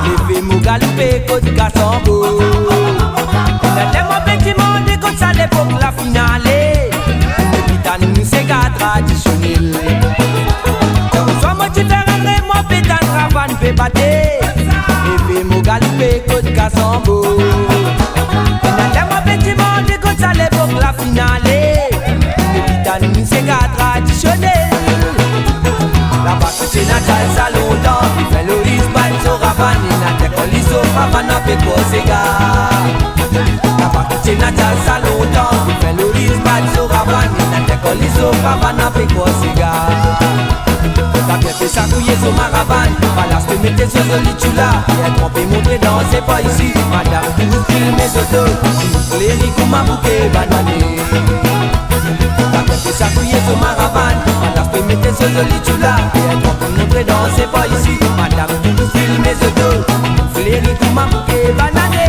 Levez mon galopé, côte Gassambo. Laissez-moi petit monde, comme ça l'époque la finale. Le Pitane, c'est gars traditionnel. Soit moi différent, moi pétane, ravane, peut battre. Levez mon galopé, côte Gassambo. Laissez-moi petit monde, comme ça l'époque la finale. Le Pitane, c'est gars traditionnel. La basse c'est Natal Salon d'or, qui fait Loris Balzo Ravane, Natal Coliso Ravana Peko Sega. La basse c'est Natal Salon d'or, qui fait Loris Balzo Ravane, Natal Coliso Ravana Peko Sega. La bien fait ça couiller sur ma ravane, balas te mettez sur le chula. Et trompé montrer dans c'est pas ici, madame vous filmez autos, les ricous m'a bouquet banané. La bien fait ça couiller sur ma ravane, balas te mettez sur le chula. Et trompé montrer dans c'est pas ici, madame vous filmez autos, les ricous m'a bouquet banané.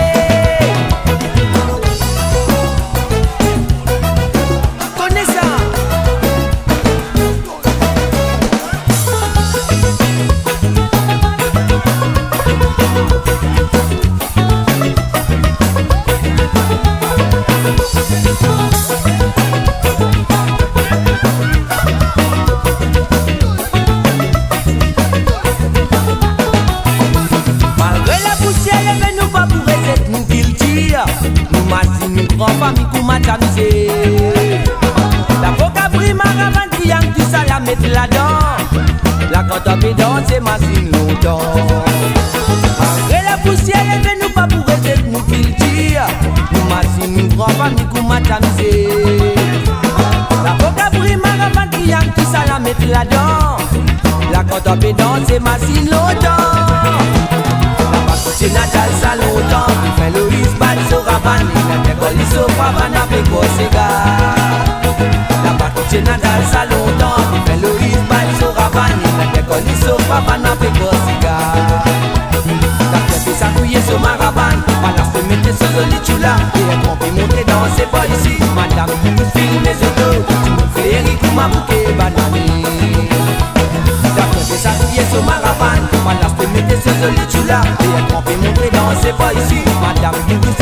Famille pour m'amuser. La vocabri ma ravane qui a tout ça la mettre là-dedans. La quand on pédante c'est machine longtemps. Malgré la poussière elle veut nous pas pour rester nous culture. Nous machine une grande famille pour m'amuser. La vocabri ma ravane qui a tout ça la mettre là-dedans. La quand on pédante c'est machine longtemps. C'est Natal Salon d'or, qui fait Loris Balzo Ravane, Natal Coliso Ravana Peko Sega. La partie c'est Natal Salon d'or, qui fait Loris Balzo Ravane, Natal Coliso Ravana Peko Sega. La fête ça couillé sur ma ravane, balas te mettez sur le chula. Et elle trompe montrer dans c'est pas ici, madame vous filmez les autos, tu me fais Eric ou ma bouquet banané. La fête ça couillé sur ma ravane, balas te mettez sur le chula. Et elle trompe montrer dans c'est pas ici, madame vous